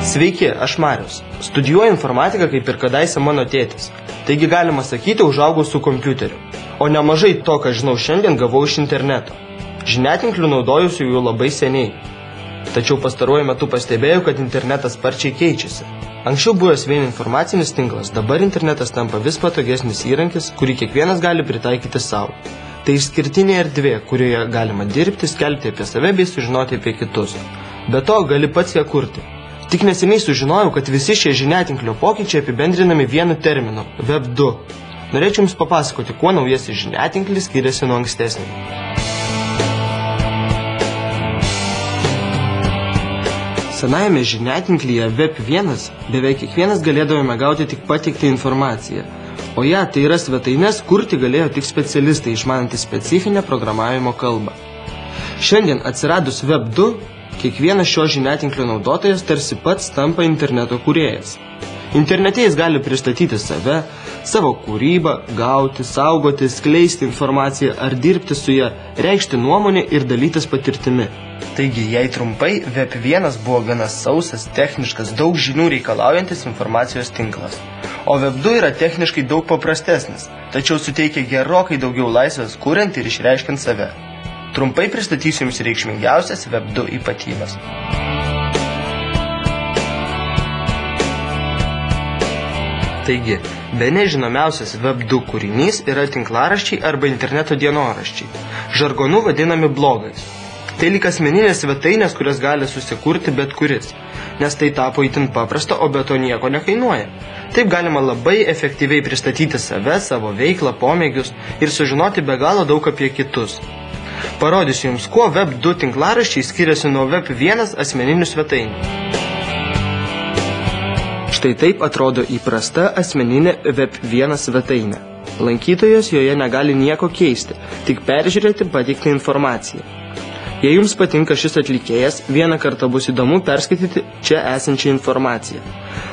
Sveiki, aš Marius. Studijuoju informatiką kaip ir kadaise mano tėtis. Taigi galima sakyti, užaugau su kompiuteriu. O nemažai to, ką žinau šiandien, gavau iš interneto. Žiniatinklių naudojusiu jų labai seniai. Tačiau pastaruoju metu pastebėjau, kad internetas sparčiai keičiasi. Anksčiau buvęs vien informacinis tinklas, dabar internetas tampa vis patogesnis įrankis, kurį kiekvienas gali pritaikyti savo. Tai išskirtinė erdvė, kurioje galima dirbti, skelbti apie save bei sužinoti apie kitus. Be to, gali pats ją kurti. Tik neseniai sužinojau, kad visi šie žiniatinklio pokyčiai apibendrinami vienu terminu – Web 2. Norėčiau Jums papasakoti, kuo naujasis žiniatinklis skiriasi nuo ankstesnio. Senajame žiniatinklyje Web 1 beveik kiekvienas galėdavome gauti tik pateiktą informaciją, o ją, tai yra svetaines, kurti galėjo tik specialistai išmanantys specifinę programavimo kalbą. Šiandien atsiradus Web 2, kiekvienas šio žiniatinklio naudotojas tarsi pats tampa interneto kūrėjas. Internete jis gali pristatyti save, savo kūrybą, gauti, saugoti, skleisti informaciją ar dirbti su ją, reikšti nuomonę ir dalytis patirtimi. Taigi, jei trumpai, Web 1 buvo gana sausas, techniškas, daug žinių reikalaujantis informacijos tinklas. O Web 2 yra techniškai daug paprastesnis, tačiau suteikia gerokai daugiau laisvės kuriant ir išreiškiant save. Trumpai pristatysiu Jums reikšmingiausias Web 2 ypatybes. Taigi, bene žinomiausias Web 2 kūrinys yra tinklaraščiai arba interneto dienoraščiai, žargonu vadinami blogais. Tai lyg asmeninės svetainės, kurias gali susikurti bet kuris, nes tai tapo itin paprasta, o be to nieko nekainuoja. Taip galima labai efektyviai pristatyti save, savo veiklą, pomėgius ir sužinoti be galo daug apie kitus. Parodysiu Jums, kuo Web 2 tinklaraščiai skiriasi nuo Web 1 asmeninių svetainių. Štai taip atrodo įprasta asmeninė Web 1 svetainė. Lankytojas joje negali nieko keisti, tik peržiūrėti pateiktą informaciją. Jei Jums patinka šis atlikėjas, vieną kartą bus įdomu perskaityti čia esančią informaciją.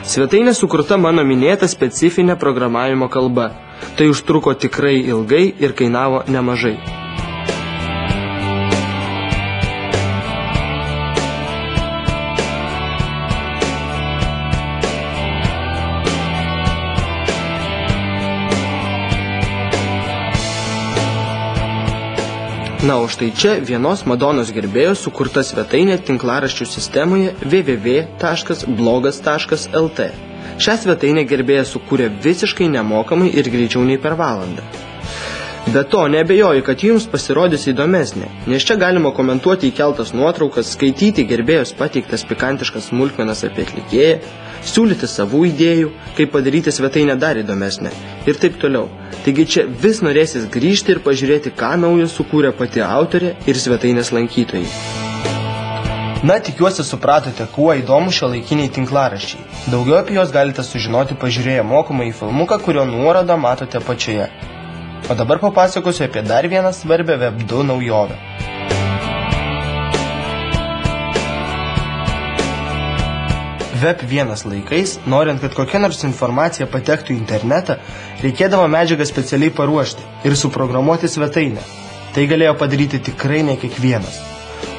Svetainė sukurta mano minėta specifinė programavimo kalba. Tai užtruko tikrai ilgai ir kainavo nemažai. Na, o štai čia vienos Madonos gerbėjos sukurta svetainė tinklaraščių sistemoje www.blogas.lt. Šią svetainę gerbėjas sukūrė visiškai nemokamai ir greičiau nei per valandą. Be to, neabejoju, kad Jums pasirodys įdomesnė, nes čia galima komentuoti įkeltas nuotraukas, skaityti gerbėjos pateiktas pikantiškas smulkmenas apie atlikėją, siūlyti savų idėjų, kaip padaryti svetainę dar įdomesnę ir taip toliau. Taigi čia vis norėsis grįžti ir pažiūrėti, ką naujo sukūrė pati autorė ir svetainės lankytojai. Na, tikiuosi supratote, kuo įdomu šiuolaikiniai tinklaraščiai. Daugiau apie juos galite sužinoti pažiūrėję mokomąjį filmuką, kurio nuorodą matote pačioje. O dabar papasakosiu apie dar vieną svarbią Web 2 naujovę. Web 1 laikais, norint, kad kokia nors informacija patektų į internetą, reikėdavo medžiagą specialiai paruošti ir suprogramuoti svetainę. Tai galėjo padaryti tikrai ne kiekvienas.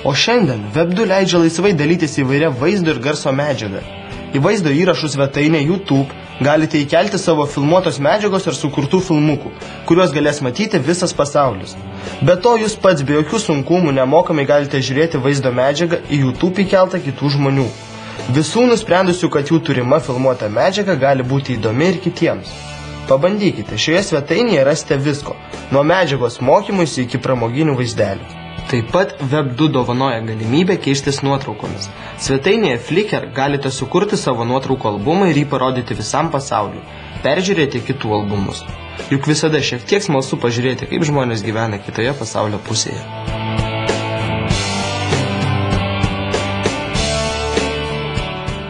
O šiandien Web 2 leidžia laisvai dalytis įvairia vaizdo ir garso medžiaga. Į vaizdo įrašų svetainę YouTube galite įkelti savo filmuotos medžiagos ar sukurtų filmukų, kuriuos galės matyti visas pasaulis. Be to, Jūs pats be jokių sunkumų nemokamai galite žiūrėti vaizdo medžiagą į YouTube įkeltą kitų žmonių. Visų nusprendusių, kad jų turima filmuota medžiaga gali būti įdomi ir kitiems. Pabandykite, šioje svetainėje rasite visko, nuo medžiagos mokymuisi iki pramoginių vaizdelių. Taip pat Web 2 dovanoja galimybę keistis nuotraukomis. Svetainėje Flickr galite sukurti savo nuotraukų albumą ir jį parodyti visam pasauliu, peržiūrėti kitų albumus. Juk visada šiek tiek smalsu pažiūrėti, kaip žmonės gyvena kitoje pasaulio pusėje.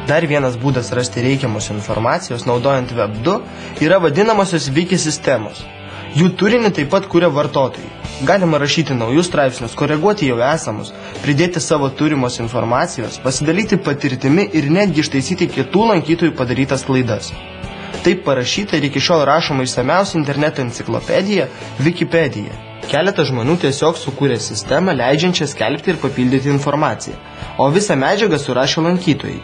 Dar vienas būdas rasti reikiamos informacijos naudojant Web 2 yra vadinamosios wiki sistemos. Jų turinį taip pat kuria vartotojai. Galima rašyti naujus straipsnius, koreguoti jau esamus, pridėti savo turimos informacijos, pasidalyti patirtimi ir netgi ištaisyti kitų lankytojų padarytas klaidas. Taip parašyta ir iki šiol rašoma išsamiausia interneto enciklopedija Wikipedia. Keletas žmonių tiesiog sukūrė sistemą, leidžiančią skelbti ir papildyti informaciją, o visą medžiagą surašė lankytojai.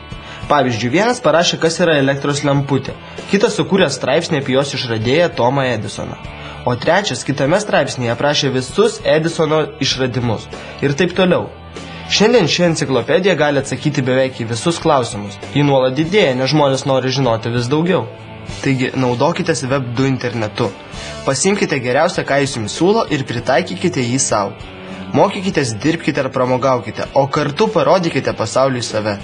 Pavyzdžiui, vienas parašė, kas yra elektros lemputė, kitas sukūrė straipsnį apie jos išradėją Tomą Edisoną, o trečias kitame straipsnėje aprašė visus Edisono išradimus ir taip toliau. Šiandien ši enciklopedija gali atsakyti beveik į visus klausimus. Ji nuolat didėja, nes žmonės nori žinoti vis daugiau. Taigi, naudokitės Web 2 internetu. Pasiimkite geriausią, ką jis jums siūlo ir pritaikykite jį savo. Mokykitės, dirbkite ar pramogaukite, o kartu parodykite pasauliui save.